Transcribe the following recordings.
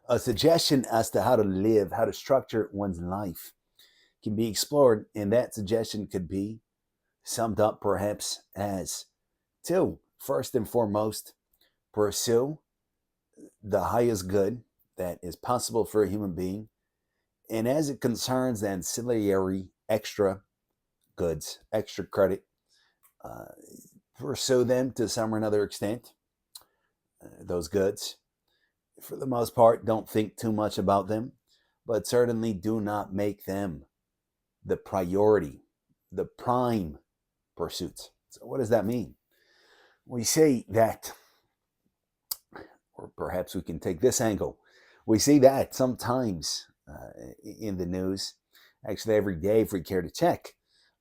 A suggestion as to how to live, how to structure one's life can be explored, and that suggestion could be summed up perhaps as two. First and foremost, pursue the highest good that is possible for a human being. And as it concerns the ancillary extra goods, extra credit, uh, pursue them to some or another extent, those goods. For the most part, don't think too much about them, but certainly do not make them the priority, the prime pursuits. So, what does that mean? We say that, or perhaps we can take this angle. We see that sometimes in the news, actually every day if we care to check,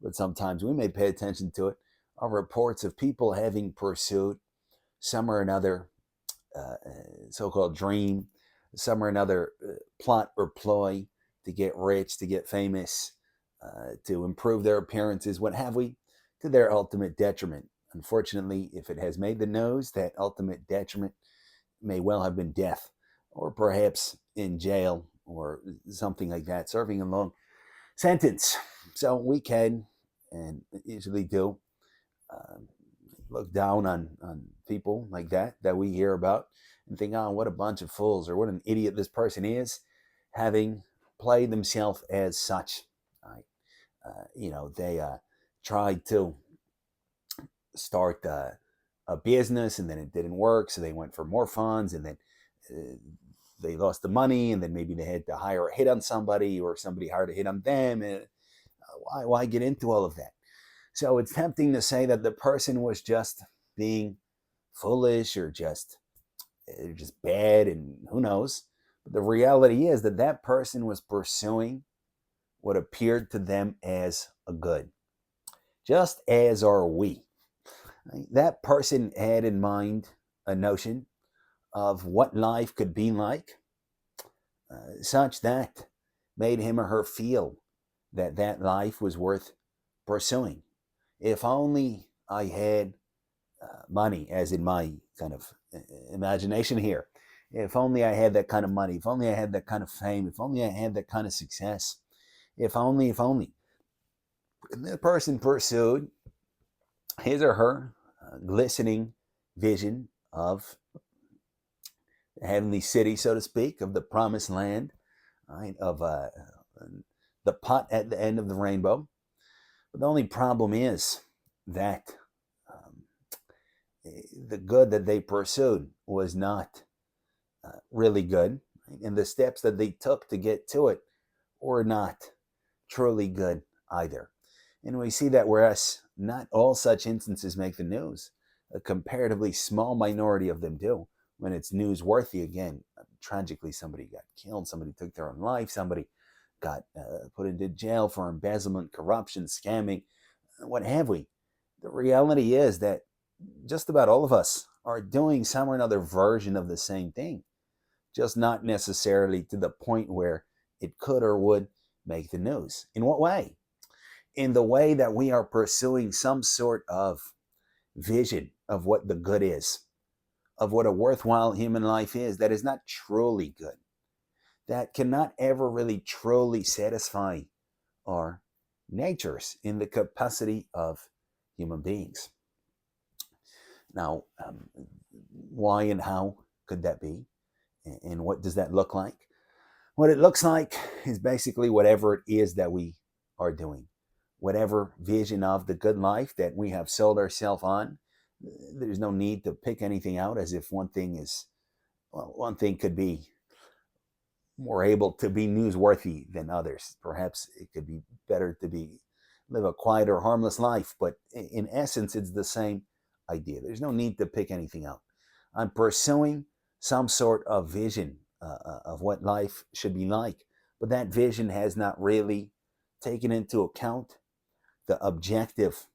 but sometimes we may pay attention to it, are reports of people having pursued some or another so-called dream, some or another plot or ploy to get rich, to get famous, to improve their appearances, what have we, to their ultimate detriment. Unfortunately, if it has made the news, that ultimate detriment may well have been death, or perhaps in jail or something like that, serving a long sentence. So we can, and usually do, um, look down on people like that we hear about and think, oh, what a bunch of fools, or what an idiot this person is, having played themselves as such. Right? They tried to start a business and then it didn't work, so they went for more funds, and then uh, they lost the money, and then maybe they had to hire a hit on somebody, or somebody hired a hit on them. And why get into all of that? So it's tempting to say that the person was just being foolish, or just bad, and who knows. But the reality is that that person was pursuing what appeared to them as a good, just as are we. Right? That person had in mind a notion of what life could be like, such that made him or her feel that that life was worth pursuing. If only I had money, as in my kind of imagination here. If only I had that kind of money. If only I had that kind of fame. If only I had that kind of success. If only, if only. And the person pursued his or her glistening vision of the heavenly city, so to speak, of the promised land, right, of the pot at the end of the rainbow. But the only problem is that um, the good that they pursued was not really good, right? And the steps that they took to get to it were not truly good either. And we see that whereas not all such instances make the news, a comparatively small minority of them do. When it's newsworthy, again, tragically, somebody got killed, somebody took their own life, somebody got put into jail for embezzlement, corruption, scamming, what have we. The reality is that just about all of us are doing some or another version of the same thing, just not necessarily to the point where it could or would make the news. In what way? In the way that we are pursuing some sort of vision of what the good is, of what a worthwhile human life is, that is not truly good, that cannot ever really truly satisfy our natures in the capacity of human beings. Now, why and how could that be? And what does that look like? What it looks like is basically whatever it is that we are doing, whatever vision of the good life that we have sold ourselves on. There's no need to pick anything out as if one thing is, well, one thing could be more able to be newsworthy than others. Perhaps it could be better to be live a quieter, harmless life, but in essence, it's the same idea. There's no need to pick anything out. I'm pursuing some sort of vision of what life should be like, but that vision has not really taken into account the objective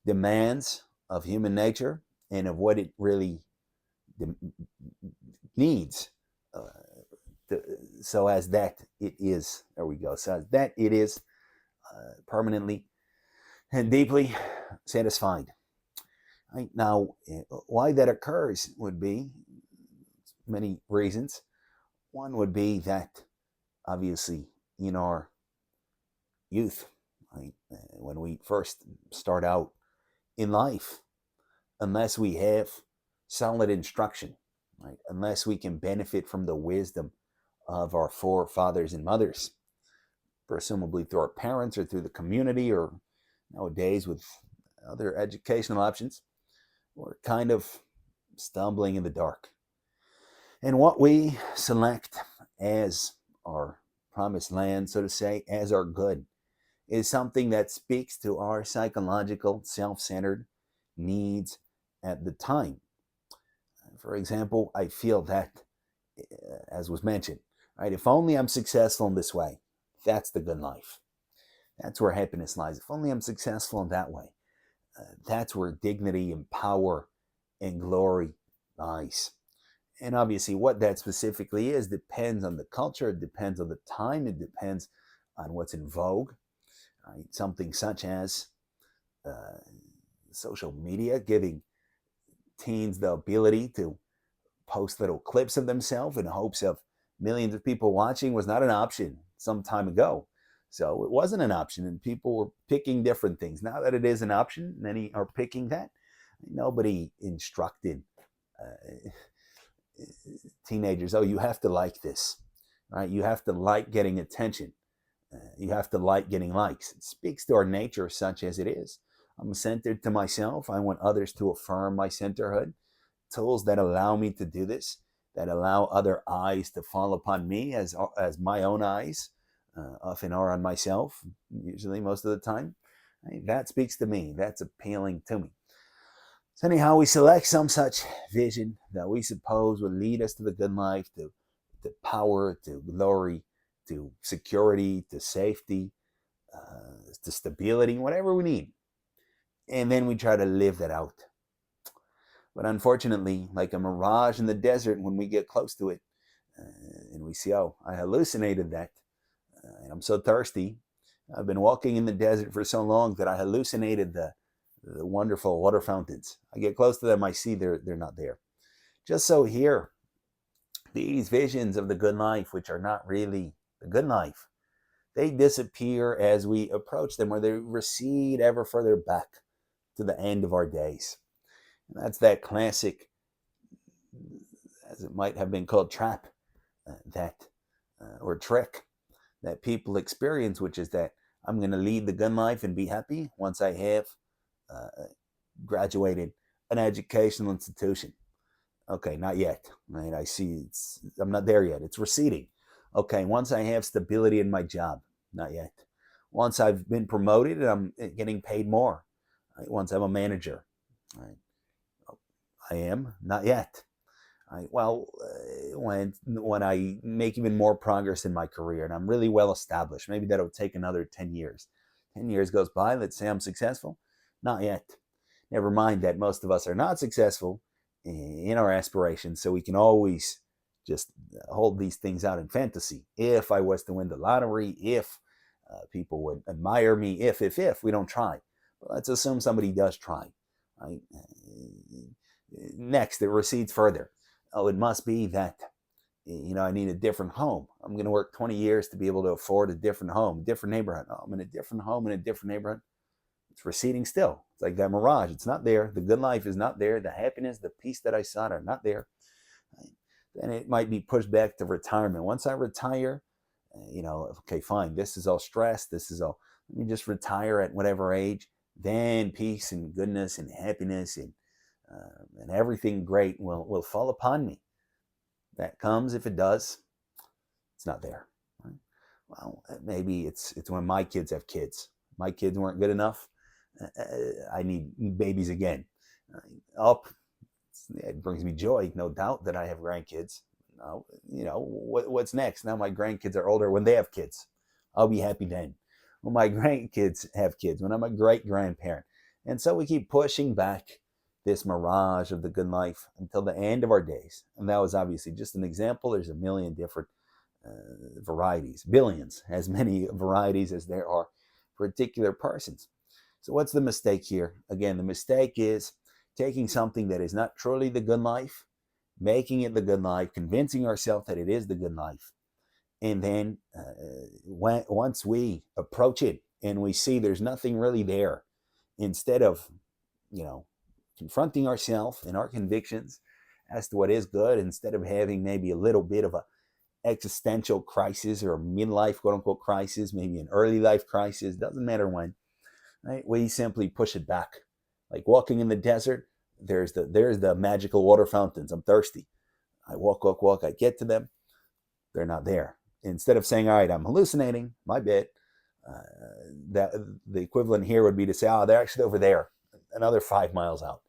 demands of human nature and of what it really needs. Uh, so as that it is, there we go. So as that it is permanently and deeply satisfied. Right? Now, why that occurs would be many reasons. One would be that obviously in our youth, right, when we first start out in life, unless we have solid instruction, right, unless we can benefit from the wisdom of our forefathers and mothers, presumably through our parents or through the community or nowadays with other educational options, we're kind of stumbling in the dark. And what we select as our promised land, so to say, as our good, is something that speaks to our psychological, self centered needs at the time. For example, I feel that, as was mentioned, right, if only I'm successful in this way, that's the good life. That's where happiness lies. If only I'm successful in that way, that's where dignity and power and glory lies. And obviously, what that specifically is depends on the culture, it depends on the time, it depends on what's in vogue. Right? Something such as uh, social media giving teens the ability to post little clips of themselves in hopes of millions of people watching was not an option some time ago. So it wasn't an option, and people were picking different things. Now that it is an option, many are picking that. Nobody instructed teenagers, oh, you have to like this, right? You have to like getting attention. You have to like getting likes. It speaks to our nature such as it is. I'm centered to myself. I want others to affirm my centerhood. Tools that allow me to do this, that allow other eyes to fall upon me as my own eyes often are on myself, usually most of the time. Right? That speaks to me. That's appealing to me. So anyhow, we select some such vision that we suppose will lead us to the good life, to power, to glory, to security, to safety, to stability, whatever we need. And then we try to live that out. But unfortunately, like a mirage in the desert, when we get close to it and we see, oh, I hallucinated that, and I'm so thirsty. I've been walking in the desert for so long that I hallucinated the wonderful water fountains. I get close to them, I see they're not there. Just so here, these visions of the good life, which are not really the good life, they disappear as we approach them, or they recede ever further back to the end of our days. And that's that classic, as it might have been called, trap, or trick that people experience, which is that I'm going to lead the gun life and be happy once I have graduated an educational institution. Okay, not yet. Right? I see I'm not there yet. It's receding. Okay, once I have stability in my job, not yet. Once I've been promoted and I'm getting paid more, right? Once I'm a manager, right? I am not yet. Right? Well, when I make even more progress in my career and I'm really well established, maybe that'll take another 10 years. 10 years goes by, let's say I'm successful. Not yet. Never mind that most of us are not successful in our aspirations, so we can always just hold these things out in fantasy. If I was to win the lottery, if people would admire me, if we don't try. But let's assume somebody does try. Right? Next, it recedes further. Oh, it must be that I need a different home. I'm going to work 20 years to be able to afford a different home, a different neighborhood. Oh, I'm in a different home in a different neighborhood. It's receding still. It's like that mirage. It's not there. The good life is not there. The happiness, the peace that I sought are not there. Then it might be pushed back to retirement. Once I retire, okay, fine. This is all stress. This is all. Let me just retire at whatever age. Then peace and goodness and happiness and everything great will fall upon me. That comes if it does. It's not there. Right? Well, maybe it's when my kids have kids. My kids weren't good enough. I need babies again. It brings me joy, no doubt, that I have grandkids. What's next? Now my grandkids are older. When they have kids, I'll be happy then. When my grandkids have kids, when I'm a great grandparent. And so we keep pushing back this mirage of the good life until the end of our days. And that was obviously just an example. There's a million different varieties, billions, as many varieties as there are particular persons. So what's the mistake here? Again, the mistake is taking something that is not truly the good life, making it the good life, convincing ourselves that it is the good life. And then once we approach it and we see there's nothing really there, instead of, confronting ourselves and our convictions as to what is good, instead of having maybe a little bit of a existential crisis or a midlife quote unquote crisis, maybe an early life crisis, doesn't matter when, right? We simply push it back. Like walking in the desert, there's the magical water fountains. I'm thirsty. I walk, I get to them. They're not there. Instead of saying, all right, I'm hallucinating, my bad, that the equivalent here would be to say, oh, they're actually over there, another 5 miles out.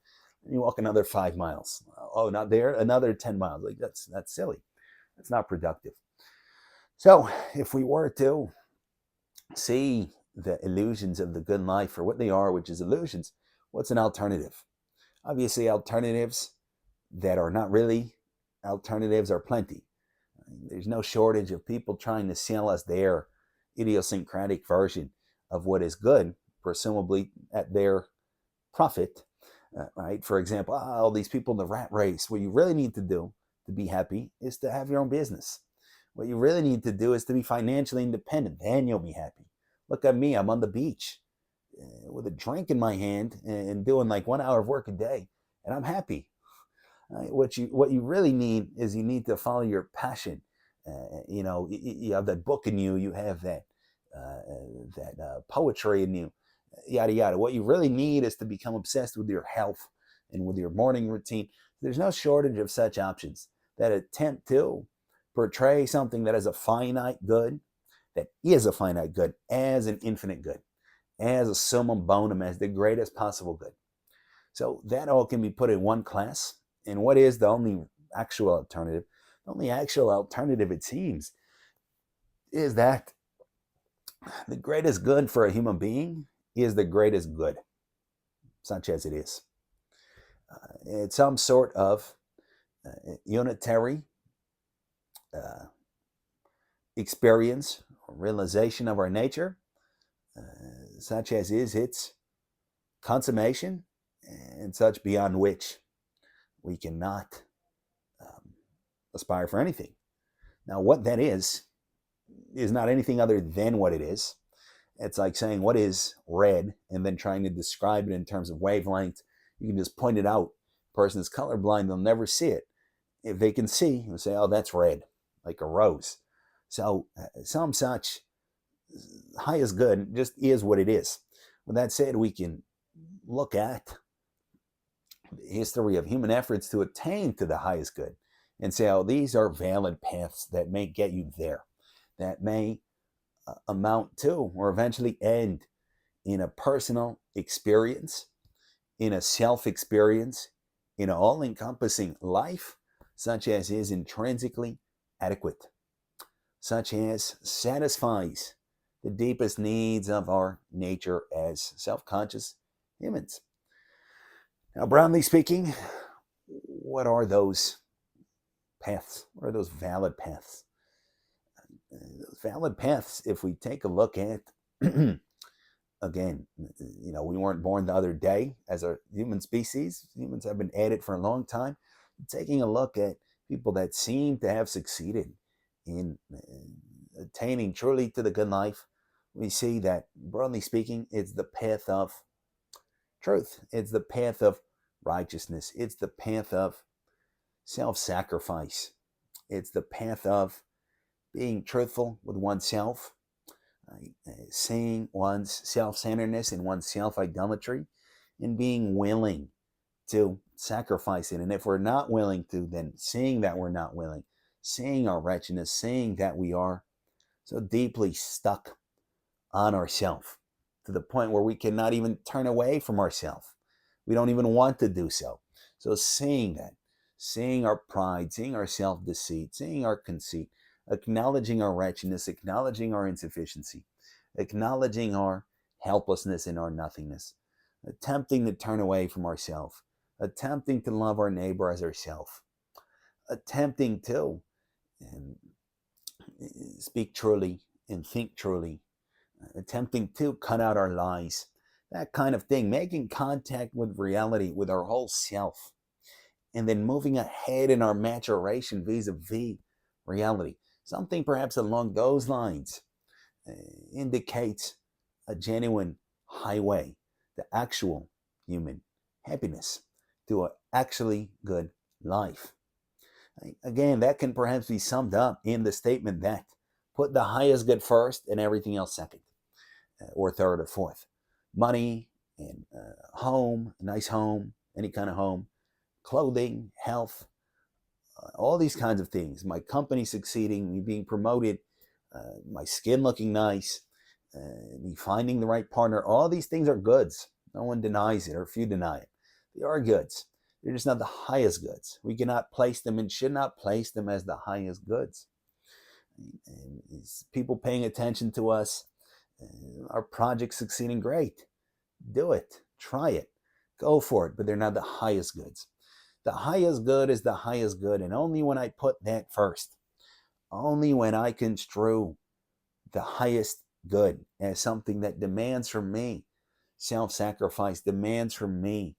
You walk another 5 miles. Oh, not there, another 10 miles. Like that's silly. That's not productive. So if we were to see the illusions of the good life for what they are, which is illusions, what's an alternative? Obviously, alternatives that are not really alternatives are plenty. There's no shortage of people trying to sell us their idiosyncratic version of what is good, presumably at their profit, right? For example, all these people in the rat race, what you really need to do to be happy is to have your own business. What you really need to do is to be financially independent. Then you'll be happy. Look at me. I'm on the beach with a drink in my hand and doing like 1 hour of work a day, and I'm happy. What you really need is you need to follow your passion. You have that book in you. You have that poetry in you. Yada yada. What you really need is to become obsessed with your health and with your morning routine. There's no shortage of such options that attempt to portray something that is a finite good, that is a finite good, as an infinite good, as a summum bonum, as the greatest possible good. So that all can be put in one class. And what is the only actual alternative? The only actual alternative, it seems, is that the greatest good for a human being is the greatest good, such as it is. It's some sort of unitary experience or realization of our nature, such as is its consummation, and such beyond which we cannot aspire for anything. Now, what that is not anything other than what it is. It's like saying, what is red, and then trying to describe it in terms of wavelength. You can just point it out. A person is colorblind, they'll never see it. If they can see, they'll say, oh, that's red, like a rose. So some such highest good just is what it is. With that said, we can look at the history of human efforts to attain to the highest good and say, oh, these are valid paths that may get you there, that may amount to or eventually end in a personal experience, in a self-experience, in an all-encompassing life, such as is intrinsically adequate, such as satisfies the deepest needs of our nature as self-conscious humans. Now, broadly speaking, what are those paths? What are those valid paths? Those valid paths, if we take a look at, again, we weren't born the other day as a human species. Humans have been at it for a long time. Taking a look at people that seem to have succeeded in attaining truly to the good life, we see that, broadly speaking, it's the path of truth. It's the path of righteousness. It's the path of self-sacrifice. It's the path of being truthful with oneself, seeing one's self-centeredness and one's self-idolatry, and being willing to sacrifice it. And if we're not willing to, then seeing that we're not willing, seeing our wretchedness, seeing that we are so deeply stuck on ourselves to the point where we cannot even turn away from ourselves. We don't even want to do so. So seeing that, seeing our pride, seeing our self-deceit, seeing our conceit, acknowledging our wretchedness, acknowledging our insufficiency, acknowledging our helplessness and our nothingness, attempting to turn away from ourselves, attempting to love our neighbor as ourselves, attempting to speak truly and think truly, attempting to cut out our lies, that kind of thing, making contact with reality, with our whole self, and then moving ahead in our maturation vis-a-vis reality. Something perhaps along those lines indicates a genuine highway to actual human happiness, to an actually good life. Again, that can perhaps be summed up in the statement that put the highest good first and everything else second, or third or fourth. Money and home, a nice home, any kind of home, clothing, health, all these kinds of things. My company succeeding, me being promoted, my skin looking nice, me finding the right partner. All these things are goods. No one denies it, or few deny it. They are goods. They're just not the highest goods. We cannot place them and should not place them as the highest goods. And people paying attention to us, our project succeeding, great. Do it. Try it. Go for it. But they're not the highest goods. The highest good is the highest good. And only when I put that first, only when I construe the highest good as something that demands from me self-sacrifice, demands from me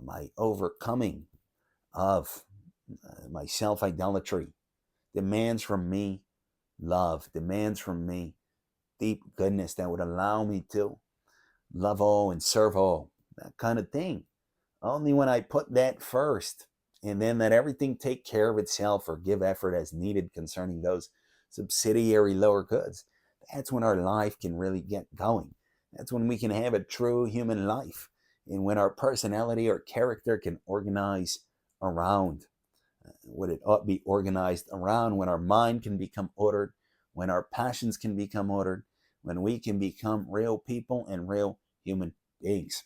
my overcoming of my self-idolatry, demands from me love, demands from me deep goodness that would allow me to love all and serve all, that kind of thing. Only when I put that first and then let everything take care of itself or give effort as needed concerning those subsidiary lower goods, that's when our life can really get going. That's when we can have a true human life, and when our personality or character can organize around what it ought to be organized around, when our mind can become ordered, when our passions can become ordered, when we can become real people and real human beings.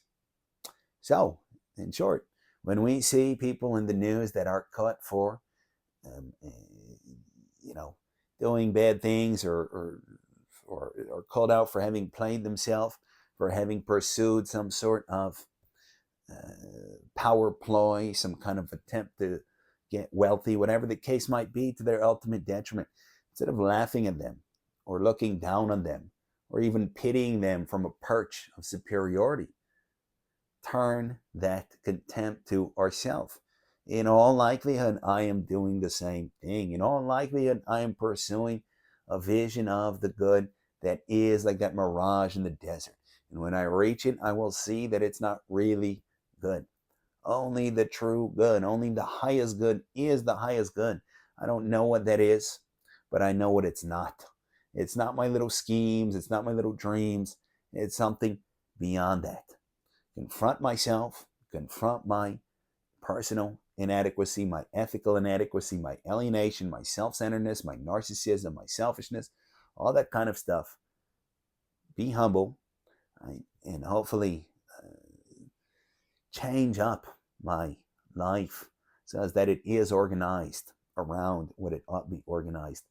So, in short, when we see people in the news that are caught for, doing bad things or called out for having played themselves, for having pursued some sort of power ploy, some kind of attempt to get wealthy, whatever the case might be, to their ultimate detriment, instead of laughing at them or looking down on them or even pitying them from a perch of superiority, turn that contempt to ourself. In all likelihood, I am doing the same thing. In all likelihood, I am pursuing a vision of the good that is like that mirage in the desert. And when I reach it, I will see that it's not really good. Only the true good, only the highest good is the highest good. I don't know what that is, but I know what it's not. It's not my little schemes. It's not my little dreams. It's something beyond that. Confront myself, confront my personal inadequacy, my ethical inadequacy, my alienation, my self-centeredness, my narcissism, my selfishness, all that kind of stuff. Be humble, right? And hopefully change up my life so that it is organized around what it ought to be organized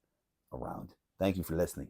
around. Thank you for listening.